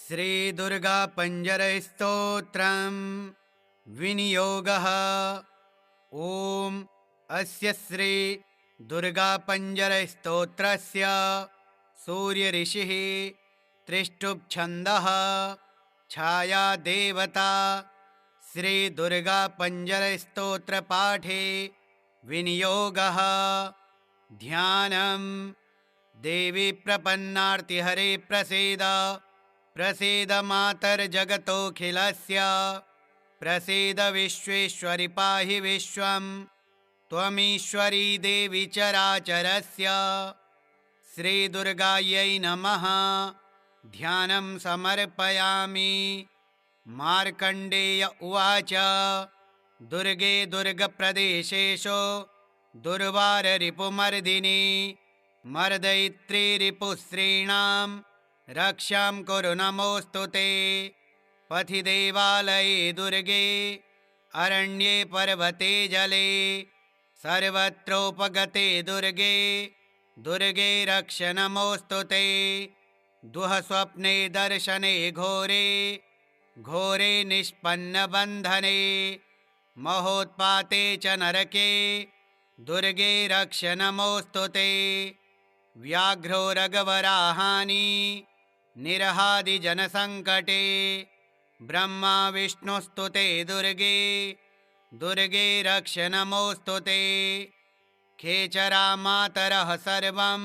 श्रीदुर्गापञ्जरस्तोत्रम् विनियोगः। ॐ अस्य श्री दुर्गापञ्जरस्तोत्रस्य सूर्यऋषिः त्रिष्टुप्छन्दः छाया देवता। श्रीदुर्गापञ्जरस्तोत्रपाठे विनियोगः। ध्यानम्। देवी प्रपन्नार्तिहरे प्रसीद प्रसीद मातर्जगतोऽखिलस्य प्रसीद विश्वेश्वरि पाहि विश्वम् त्वमीश्वरी देवी चराचरस्य। श्रीदुर्गायै नमः। ध्यानं समर्पयामि। मार्कण्डेय उवाच दुर्गे दुर्गप्रदेशेषु दुर्वाररिपुमर्दिनी मर्दयित्री रिपुस्त्रीणां रक्षां कुरु नमोऽस्तु ते। पथि देवालये दुर्गे अरण्ये पर्वते जले सर्वत्रोपगते दुर्गे दुर्गे रक्ष नमोऽस्तु ते। दुःस्वप्ने दर्शने घोरे घोरे निष्पन्नबन्धने महोत्पाते च नरके दुर्गे रक्ष नमोऽस्तु ते। व्याघ्रो रगवराहानि निरहादिजनसङ्कटे ब्रह्मा विष्णुस्तु ते दुर्गे दुर्गे रक्ष नमोऽस्तु ते। खेचरा मातरः सर्वं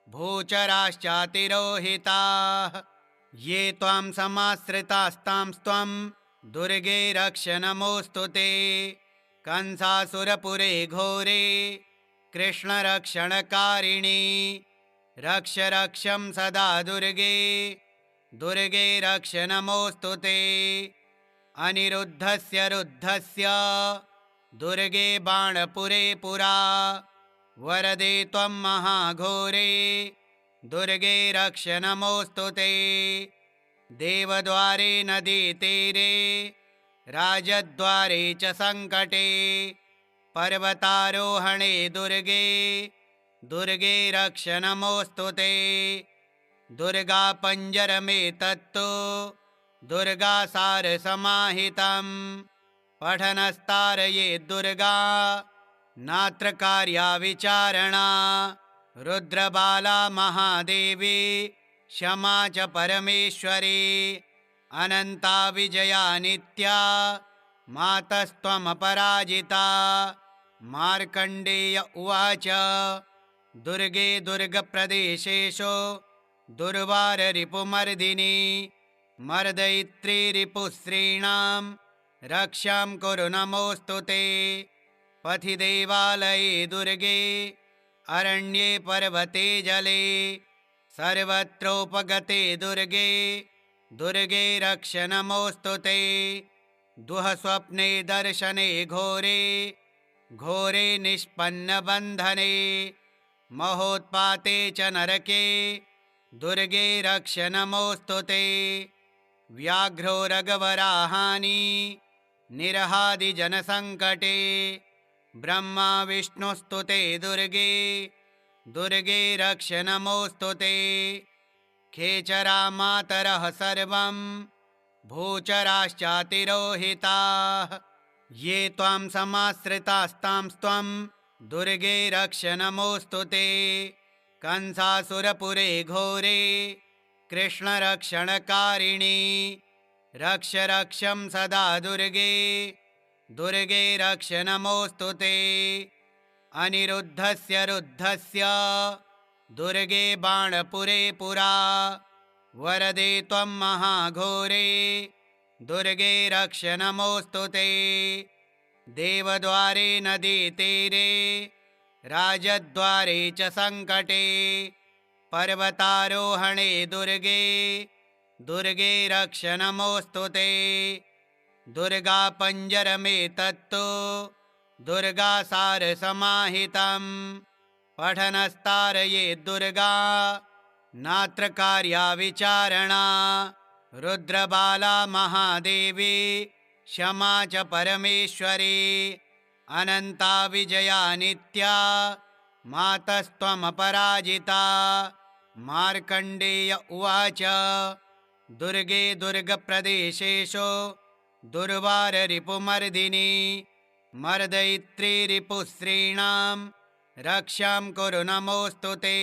भूचराश्चातिरोहिताः ये त्वां समाश्रितास्तां दुर्गे रक्ष नमोऽस्तु ते। कंसासुरपुरे घोरे कृष्णरक्षणकारिणी रक्ष रक्षं सदा दुर्गे दुर्गे रक्ष नमोऽस्तु ते। अनिरुद्धस्य रुद्धस्य दुर्गे बाणपुरे पुरा वरदे त्वं महाघोरे दुर्गे रक्ष नमोऽस्तु ते। देवद्वारे नदीतीरे राजद्वारे च सङ्कटे पर्वतारोहणे दुर्गे दुर्गे रक्ष नमोऽस्तु ते। दुर्गापञ्जरमेतत्तु दुर्गासारसमाहितं पठनस्तारये दुर्गा नात्र कार्या विचारणा। रुद्रबाला महादेवी क्षमा च परमेश्वरी अनन्ता विजया नित्या मातस्त्वमपराजिता। मार्कण्डेय उवाच दुर्गे दुर्गप्रदेशेषु दुर्वाररिपुमर्दिनी मर्दयित्री रिपुस्त्रीणां रक्षां कुरु नमोऽस्तु ते। पथि देवालये दुर्गे अरण्ये पर्वते जले सर्वत्रोपगते दुर्गे दुर्गे रक्ष नमोऽस्तु ते। दुःस्वप्ने दर्शने घोरे घोरे निष्पन्नबन्धने महोत्पाते च नरके दुर्गे रक्ष नमोऽस्तु ते। व्याघ्रो रगवराहानि निरहादिजनसङ्कटे ब्रह्मा विष्णुस्तु ते दुर्गे दुर्गे रक्ष नमोऽस्तु ते। खेचरा मातरः सर्वं भूचराश्चातिरोहिताः ये त्वां समाश्रितास्तां दुर्गे रक्ष नमोऽस्तु ते। कंसासुरपुरे घोरे कृष्णरक्षणकारिणी रक्ष रक्षं सदा दुर्गे दुर्गे रक्ष नमोऽस्तु ते। अनिरुद्धस्य रुद्धस्य दुर्गे बाणपुरे पुरा वरदे त्वं महाघोरे दुर्गे रक्ष नमोऽस्तु ते। देवद्वारे नदीतीरे राजद्वारे च सङ्कटे पर्वतारोहणे दुर्गे दुर्गे रक्ष नमोऽस्तु ते। दुर्गापञ्जरमेतत्तु दुर्गासारसमाहितं पठनस्तारये दुर्गा नात्र कार्या विचारणा। रुद्रबाला महादेवी क्षमा च परमेश्वरी अनन्ता विजया नित्या मातस्त्वमपराजिता। मार्कण्डेय उवाच दुर्गे दुर्गप्रदेशेषु दुर्वाररिपुमर्दिनी मर्दयित्री रिपुस्त्रीणां रक्षां कुरु नमोऽस्तु ते।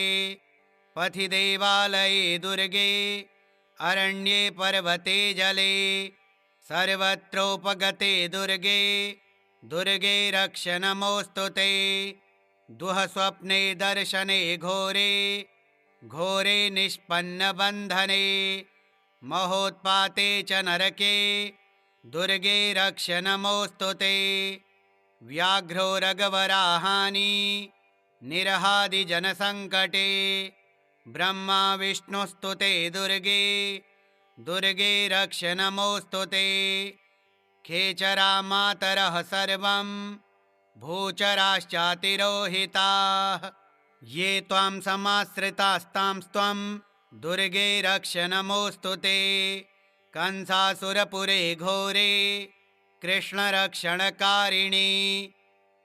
पथि देवालये दुर्गे अरण्ये पर्वते जले सर्वत्रोपगते दुर्गे दुर्गे रक्ष नमोऽस्तु ते। दुःस्वप्ने दर्शने घोरे घोरे निष्पन्नबन्धने महोत्पाते च नरके दुर्गे रक्ष नमोऽस्तु ते। व्याघ्रो रगवराहानि निरहादिजनसङ्कटे ब्रह्मा विष्णुस्तु ते दुर्गे दुर्गे रक्ष नमोऽस्तु ते। खेचरा मातरः सर्वं भूचराश्चातिरोहिताः ये त्वां समाश्रितास्तां त्वं दुर्गे रक्ष नमोऽस्तु ते। कंसासुरपुरे घोरे कृष्णरक्षणकारिणी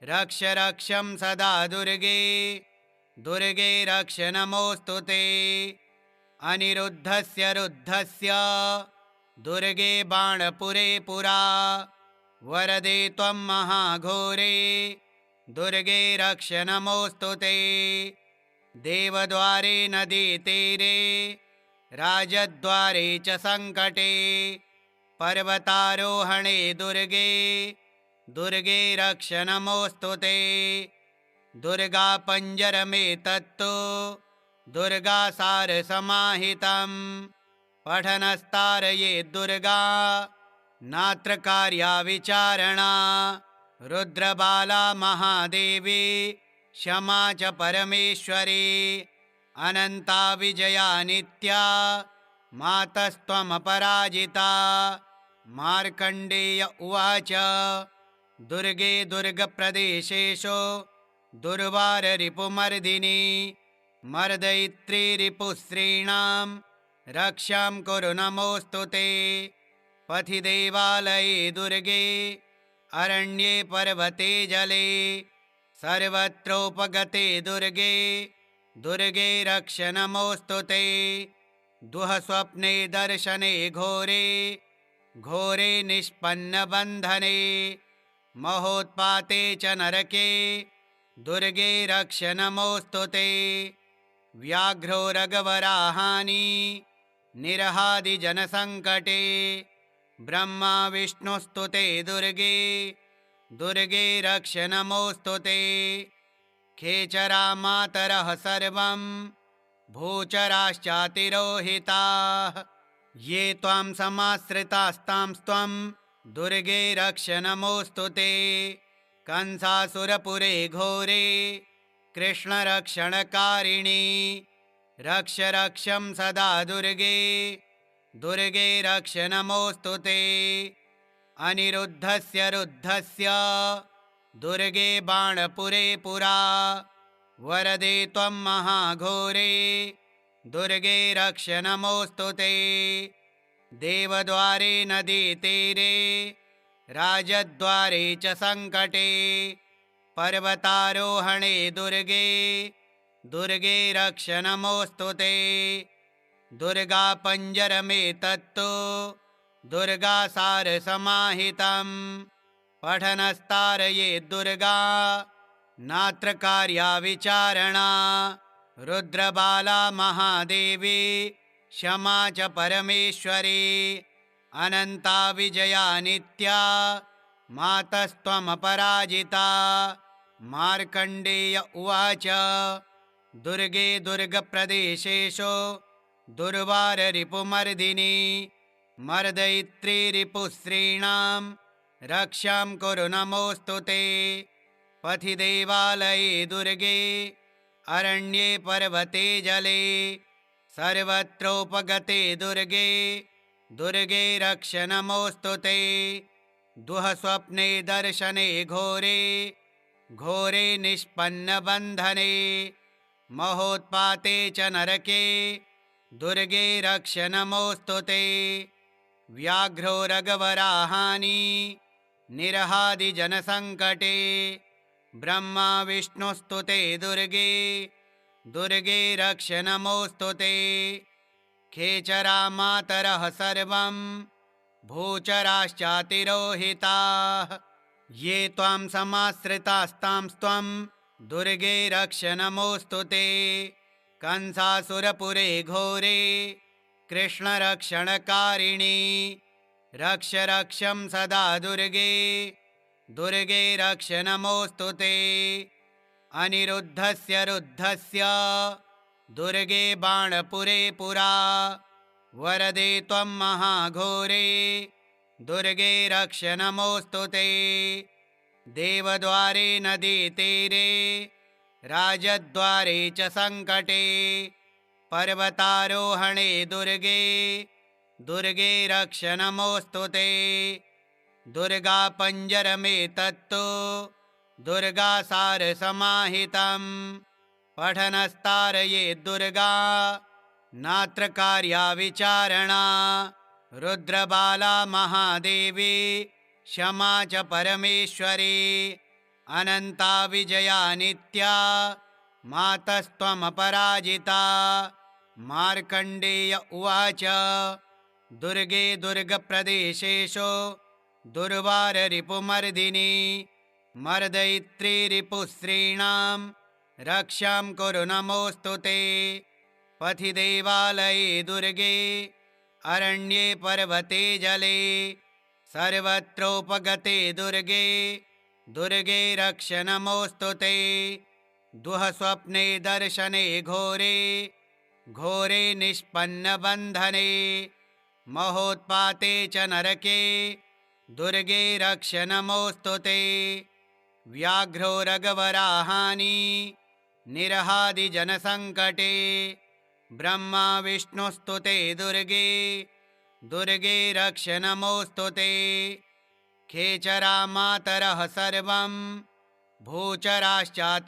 रक्ष रक्षं सदा दुर्गे दुर्गे रक्ष नमोऽस्तु ते। अनिरुद्धस्य रुद्धस्य दुर्गे बाणपुरे पुरा वरदे त्वं महाघोरे दुर्गे रक्ष नमोऽस्तु ते। देवद्वारे नदीतीरे राजद्वारे च सङ्कटे पर्वतारोहणे दुर्गे दुर्गे रक्ष नमोऽस्तु ते। दुर्गा पञ्जरमेतत्तु दुर्गासारसमाहितं पठनस्तारये दुर्गा नात्र कार्या विचारणा। रुद्रबाला महादेवी क्षमा च परमेश्वरी अनन्ता विजया नित्या मातस्त्वमपराजिता। मार्कण्डेय उवाच दुर्गे दुर्गप्रदेशेषु दुर्वाररिपुमर्दिनी मर्दयित्री रिपुस्त्रीणां रक्षां कुरु नमोऽस्तु ते। पथि देवालये दुर्गे अरण्ये पर्वते जले सर्वत्रोपगते दुर्गे दुर्गे रक्ष नमोऽस्तु ते। दुःस्वप्ने दर्शने घोरे घोरे निष्पन्नबन्धने महोत्पाते च नरके दुर्गे रक्ष नमोऽस्तु ते। व्याघ्रो रगवराहानि निरहादिजनसङ्कटे ब्रह्मा विष्णुस्तु ते दुर्गे दुर्गे रक्ष नमोऽस्तु ते। खेचरा मातरः सर्वं भूचराश्चातिरोहिताः ये त्वां समाश्रितास्तां त्वं दुर्गे रक्ष नमोऽस्तु ते। कंसासुरपुरे घोरे कृष्णरक्षणकारिणी रक्ष रक्षं सदा दुर्गे दुर्गे रक्ष नमोऽस्तु ते। अनिरुद्धस्य रुद्धस्य दुर्गे बाणपुरे पुरा वरदे त्वं महाघोरे दुर्गे रक्ष नमोऽस्तु ते। देवद्वारे नदीतीरे राजद्वारे च सङ्कटे पर्वतारोहणे दुर्गे दुर्गे रक्ष नमोऽस्तु ते। दुर्गा पञ्जरमेतत्तु दुर्गासारसमाहितं पठनस्तारये दुर्गा नात्र कार्या विचारणा। रुद्रबाला महादेवी क्षमा च परमेश्वरी अनन्ता विजया नित्या मातस्त्वमपराजिता। मार्कण्डेय उवाच दुर्गे दुर्गप्रदेशेषु दुर्वाररिपुमर्दिनी मर्दयित्री रिपुस्त्रीणां रक्षां कुरु नमोऽस्तु ते। पथि देवालये दुर्गे अरण्ये पर्वते जले सर्वत्रोपगते दुर्गे दुर्गे रक्ष नमोऽस्तु ते। दुःस्वप्ने दर्शने घोरे घोरे निष्पन्नबन्धने महोत्पाते च नरके दुर्गे रक्ष नमोऽस्तु ते। व्याघ्रो रगवराहानि निरहादिजनसङ्कटे ब्रह्मा विष्णुस्तु ते दुर्गे दुर्गे रक्ष नमोऽस्तु ते। खेचरा मातरः सर्वं भूचराश्चातिरोहिताः ये त्वां समाश्रितास्तांस्त्वं दुर्गे रक्ष नमोऽस्तु ते कंसासुरपुरे घोरे कृष्णरक्षणकारिणी रक्ष रक्षं सदा दुर्गे दुर्गे रक्ष नमोऽस्तु ते अनिरुद्धस्य रुद्धस्य दुर्गे बाणपुरे पुरा वरदे त्वं महाघोरे दुर्गे रक्ष नमोऽस्तु ते देवद्वारे नदीतीरे राजद्वारे च सङ्कटे पर्वतारोहणे दुर्गे दुर्गे रक्ष नमोऽस्तु ते दुर्गा पञ्जरमेतत्तु दुर्गासारसमाहितं पठनस्तारये दुर्गा नात्र कार्या विचारणा रुद्रबाला महादेवी क्षमा च परमेश्वरी अनन्ता विजया नित्या मातस्त्वमपराजिता मार्कण्डेय उवाच दुर्गे दुर्गप्रदेशेषु दुर्वाररिपुमर्दिनी मर्दयित्री रिपुस्त्रीणां रक्षां कुरु नमोऽस्तु ते पथि देवालये दुर्गे अरण्ये पर्वते जले सर्वत्रोपगते दुर्गे दुर्गे रक्ष नमोऽस्तु ते दुःस्वप्ने दर्शने घोरे घोरे निष्पन्नबन्धने महोत्पाते च नरके दुर्गे रक्ष नमोऽस्तु ते व्याघ्रो रगवराहानि निरहादिजनसङ्कटे ब्रह्मा विष्णुस्तु ते दुर्गे दुर्गे रक्ष नमोऽस्तु ते खेचरा मातरः सर्वं भूचराश्चातिरोहिताः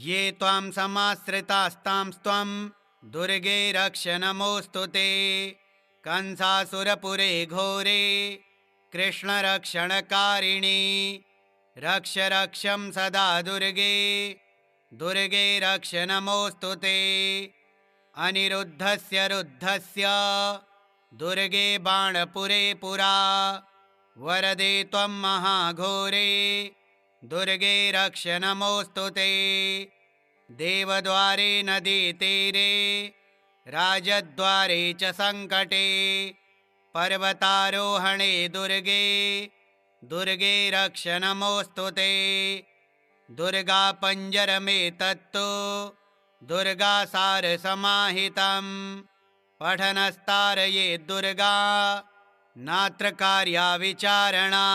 ये त्वां समाश्रितास्तांस्त्वं दुर्गे रक्ष नमोऽस्तु ते कंसासुरपुरे घोरे कृष्णरक्षणकारिणी रक्ष रक्षं सदा दुर्गे दुर्गे रक्ष नमोऽस्तु ते अनिरुद्धस्य रुद्धस्य दुर्गे बाणपुरे पुरा वरदे त्वं महाघोरे दुर्गे रक्ष नमोऽस्तु ते देवद्वारे नदीतीरे राजद्वारे च सङ्कटे पर्वतारोहणे दुर्गे दुर्गे रक्ष नमोऽस्तु ते दुर्गा पञ्जरमेतत्तु दुर्गासारसमाहितं पठनस्तारये दुर्गा नात्र कार्या विचारणा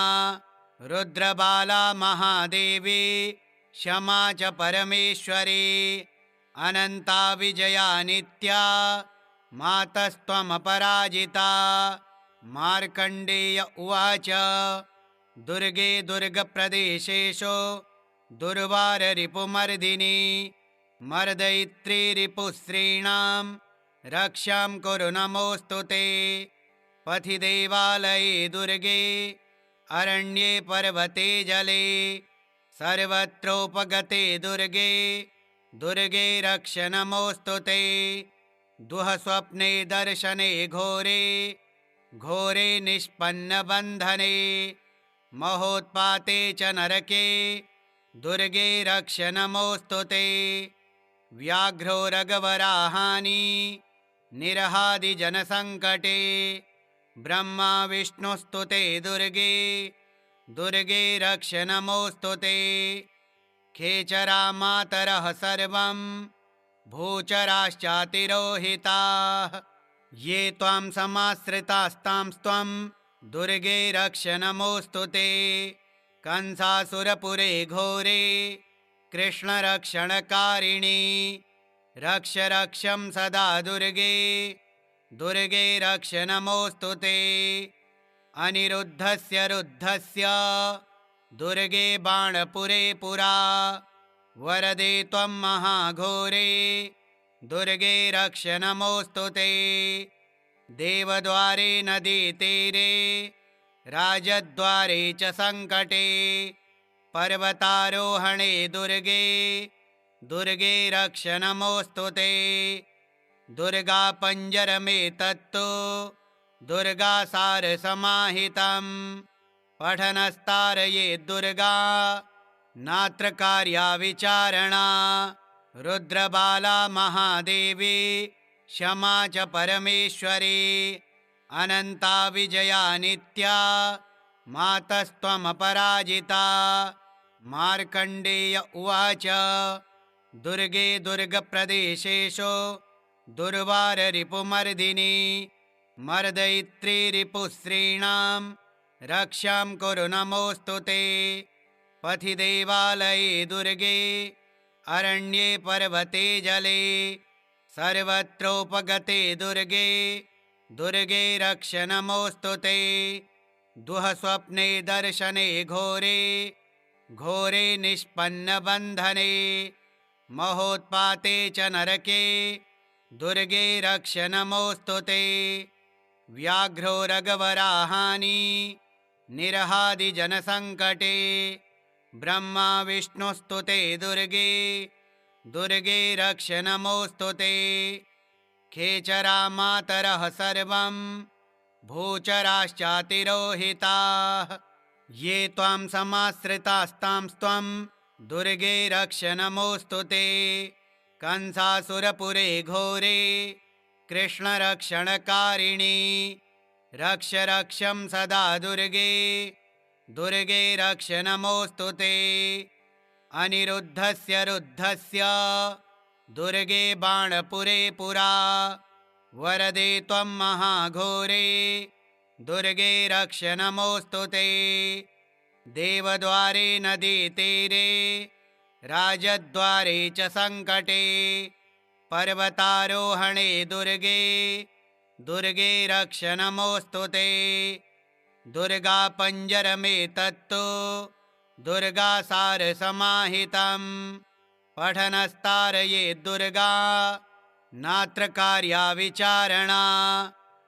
रुद्रबाला महादेवी क्षमा च परमेश्वरी अनन्ता विजया नित्या मातस्त्वमपराजिता मार्कण्डेय उवाच दुर्गे दुर्गप्रदेशेषु दुर्वाररिपुमर्दिनी मर्दयित्री रिपुस्त्रीणां रक्षां कुरु नमोऽस्तु ते पथि देवालये दुर्गे अरण्ये पर्वते जले सर्वत्रोपगते दुर्गे दुर्गे रक्ष नमोऽस्तु ते दुःस्वप्ने दर्शने घोरे घोरे निष्पन्नबन्धने महोत्पाते च नरके दुर्गे रक्ष नमोऽस्तु ते व्याघ्रो रगवराहानि निरहादिजनसङ्कटे ब्रह्मा विष्णुस्तु ते दुर्गे दुर्गे रक्ष नमोऽस्तु ते खेचरा मातरः सर्वं भूचराश्चातिरोहिताः ये त्वां समाश्रितास्तांस्त्वं दुर्गे रक्ष नमोऽस्तु ते कंसासुरपुरे घोरे कृष्णरक्षणकारिणी रक्ष रक्षं सदा दुर्गे दुर्गे रक्ष नमोऽस्तु ते अनिरुद्धस्य रुद्धस्य दुर्गे बाणपुरे पुरा वरदे त्वं महाघोरे दुर्गे रक्ष नमोऽस्तु ते देवद्वारे नदीतीरे राजद्वारे च सङ्कटे पर्वतारोहणे दुर्गे दुर्गे रक्ष नमोऽस्तु ते दुर्गापञ्जरमेतत्तु दुर्गासारसमाहितं पठनस्तारयेद् दुर्गा नात्र कार्या विचारणा रुद्रबाला महादेवी क्षमा च परमेश्वरी अनन्ता विजया नित्या मातस्त्वमपराजिता। मार्कण्डेय उवाच दुर्गे दुर्गप्रदेशेषु दुर्वाररिपुमर्दिनी मर्दयित्री रिपुस्त्रीणां रक्षां कुरु नमोऽस्तु ते। पथि देवालये दुर्गे अरण्ये पर्वते जले सर्वत्रोपगते दुर्गे दुर्गे रक्ष नमोऽस्तु ते। दुःस्वप्ने दर्शने घोरे घोरे निष्पन्नबन्धने महोत्पाते च नरके दुर्गे रक्ष नमोऽस्तु ते। व्याघ्रो रगवराहानि निरहादिजनसङ्कटे ब्रह्मा विष्णुस्तु ते दुर्गे दुर्गे रक्ष नमोऽस्तु ते। खेचरा मातरः सर्वं भूचराश्चातिरोहिताः ये त्वां समाश्रितास्तांस्त्वं दुर्गे रक्ष नमोऽस्तु ते। कंसासुरपुरे घोरे कृष्णरक्षणकारिणी रक्ष रक्षं सदा दुर्गे दुर्गे रक्ष नमोऽस्तु ते। अनिरुद्धस्य रुद्धस्य दुर्गे बाणपुरे पुरा वरदे त्वं महाघोरे दुर्गे रक्ष नमोऽस्तु ते। देवद्वारे नदीतीरे राजद्वारे च सङ्कटे पर्वतारोहणे दुर्गे दुर्गे रक्ष नमोऽस्तु ते। दुर्गापञ्जरमेतत्तु दुर्गासारसमाहितं पठनस्तारयेद् दुर्गा नात्र कार्या विचारणा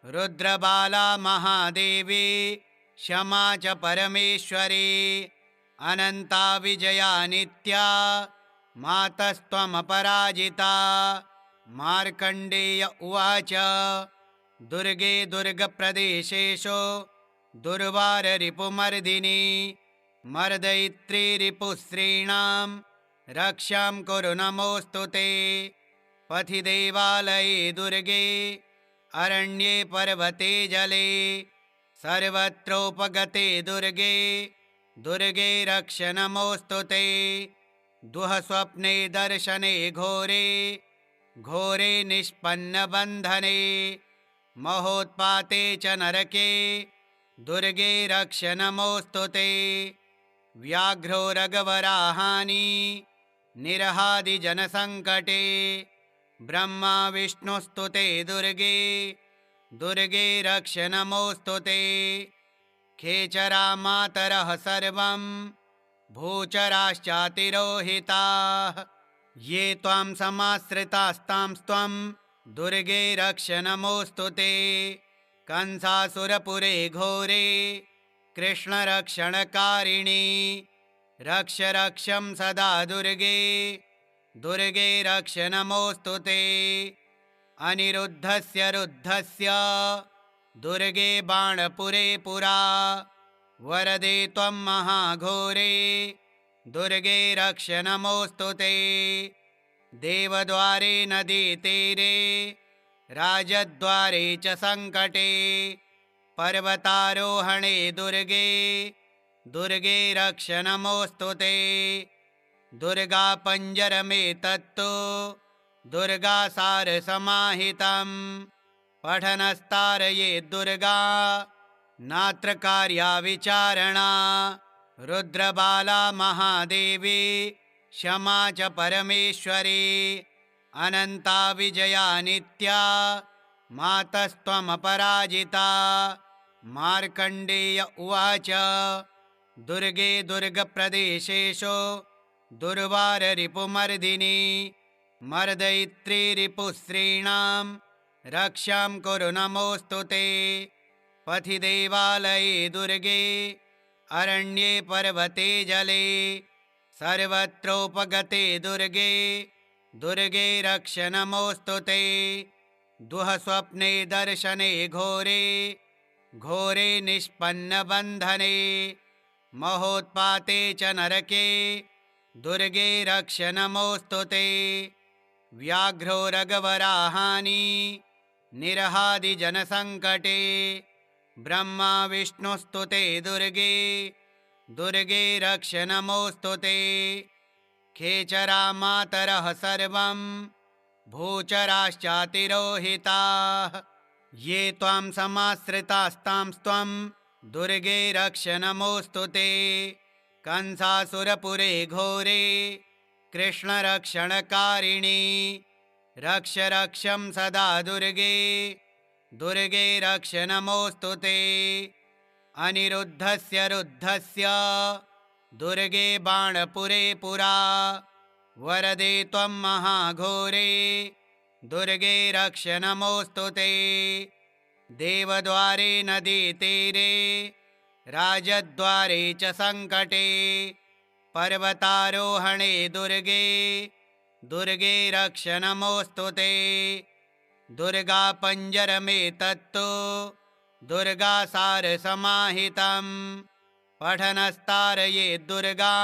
रुद्रबाला महादेवी क्षमा च परमेश्वरी अनन्ता विजया नित्या मातस्त्वमपराजिता। मार्कण्डेय उवाच दुर्गे दुर्गप्रदेशेषु दुर्वाररिपुमर्दिनी मर्दयित्री रिपुस्त्रीणां रक्षां कुरु नमोऽस्तु ते। पथि देवालये दुर्गे अरण्ये पर्वते जले सर्वत्रोपगते दुर्गे दुर्गे रक्ष नमोऽस्तु ते। दुःस्वप्ने दर्शने घोरे घोरे निष्पन्नबन्धने महोत्पाते च नरके दुर्गे रक्ष नमोऽस्तु ते। व्याघ्रो रगवराहानि निरहादिजनसङ्कटे ब्रह्मा विष्णुस्तु ते दुर्गे दुर्गे रक्ष नमोऽस्तु ते। खेचरा मातरः सर्वं भूचराश्चातिरोहिताः ये त्वां समाश्रितास्तांस्त्वं दुर्गे रक्ष नमोऽस्तु ते। कंसासुरपुरे घोरे कृष्णरक्षणकारिणी रक्ष रक्षं सदा दुर्गे दुर्गे रक्ष नमोऽस्तु ते। अनिरुद्धस्य रुद्धस्य दुर्गे बाणपुरे पुरा वरदे त्वं महाघोरे दुर्गे रक्ष नमोऽस्तु ते। देवद्वारे नदीतीरे राजद्वारे च सङ्कटे पर्वतारोहणे दुर्गे दुर्गे रक्ष नमोऽस्तु ते। दुर्गापञ्जरमेतत्तु दुर्गासारसमाहितं पठनस्तारयेद् दुर्गा नात्र कार्या विचारणा रुद्रबाला महादेवी क्षमा च परमेश्वरी अनन्ता विजया नित्या मातस्त्वमपराजिता। मार्कण्डेय उवाच दुर्गे दुर्गप्रदेशेषु दुर्वाररिपुमर्दिनी मर्दयित्री रिपुस्त्रीणां रक्षां कुरु नमोऽस्तु ते। पथि देवालये दुर्गे अरण्ये पर्वते जले सर्वत्रोपगते दुर्गे दुर्गे रक्ष नमोऽस्तु ते। दुःस्वप्ने दर्शने घोरे घोरे निष्पन्नबन्धने महोत्पाते च नरके दुर्गे रक्ष नमोऽस्तु ते। व्याघ्रो रगवराहानि निरहादिजनसङ्कटे ब्रह्मा विष्णुस्तु ते दुर्गे दुर्गे रक्ष नमोऽस्तु ते। खेचरा मातरः सर्वं भूचराश्चातिरोहिताः ये त्वां समाश्रितास्तांस्त्वं दुर्गे रक्ष नमोऽस्तु ते। कंसासुरपुरे घोरे कृष्णरक्षणकारिणी रक्ष रक्षं सदा दुर्गे दुर्गे रक्ष नमोऽस्तु ते। अनिरुद्धस्य रुद्धस्य दुर्गे बाणपुरे पुरा वरदे त्वं महाघोरे दुर्गे रक्ष नमोऽस्तु ते। देवद्वारे नदीतीरे राजद्वारे च सङ्कटे पर्वतारोहणे दुर्गे दुर्गे रक्ष नमोऽस्तु ते। दुर्गा पञ्जरमेतत्तु दुर्गासारसमाहितं पठनस्तारये दुर्गा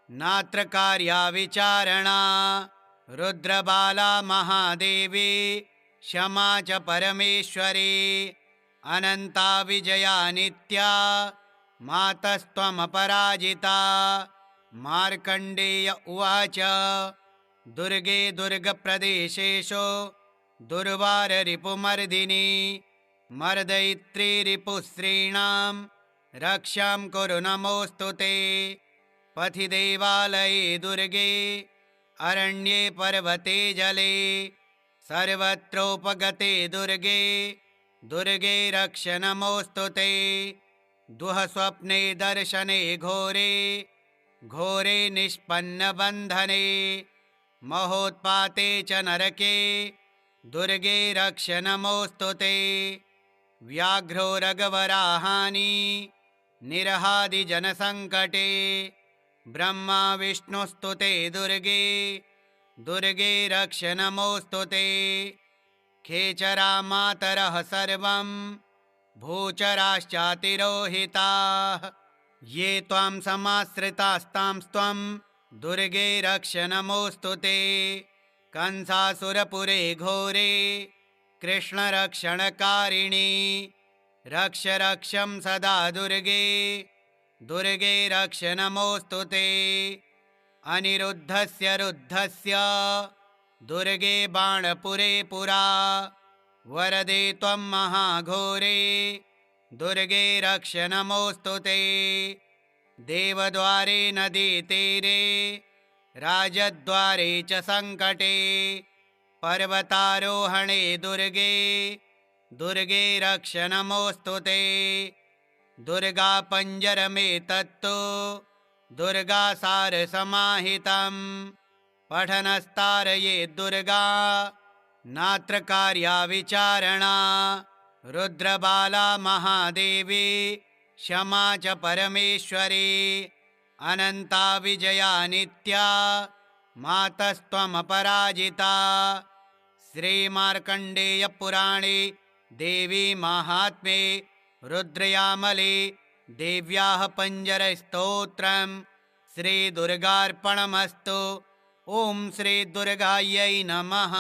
नात्र कार्या विचारणा। रुद्रबाला महादेवी क्षमा च परमेश्वरी अनन्ता विजया नित्या मातस्त्वमपराजिता। मार्कण्डेय उवाच दुर्गे दुर्गप्रदेशेषु दुर्वाररिपुमर्दिनी मर्दयित्री रिपुस्त्रीणां रक्षां कुरु नमोऽस्तु ते। पथि देवालये दुर्गे अरण्ये पर्वते जले सर्वत्रोपगते दुर्गे दुर्गे रक्ष नमोऽस्तु ते। दुःस्वप्ने दर्शने घोरे घोरे निष्पन्नबन्धने महोत्पाते च नरके दुर्गे रक्ष नमोऽस्तु ते। व्याघ्रो रगवराहानि निरहादिजनसङ्कटे ब्रह्मा विष्णुस्तु ते दुर्गे दुर्गे रक्ष नमोऽस्तु ते। खेचरा मातरः सर्वं भूचराश्चातिरोहिताः ये त्वां समाश्रितास्तांस्त्वं दुर्गे रक्ष नमोऽस्तु ते। कंसासुरपुरे घोरे कृष्णरक्षणकारिणी रक्ष रक्षं सदा दुर्गे दुर्गे रक्ष नमोऽस्तु ते। अनिरुद्धस्य रुद्धस्य दुर्गे बाणपुरे पुरा वरदे त्वं महाघोरे दुर्गे रक्ष नमोऽस्तु ते। देवद्वारे नदीतीरे राजद्वारे च सङ्कटे पर्वतारोहणे दुर्गे दुर्गे रक्ष नमोऽस्तु ते। दुर्गा पञ्जरमेतत्तु दुर्गासारसमाहितं पठनस्तारये दुर्गा नात्र कार्या विचारणा। रुद्रबाला महादेवी क्षमा च परमेश्वरी अनन्ता विजया नित्या मातस्त्वमपराजिता। श्रीमार्कण्डेयपुराणे देवी माहात्म्ये रुद्रयामले देव्याः पञ्जरस्तोत्रं श्रीदुर्गार्पणमस्तु। ॐ श्रीदुर्गायै नमः।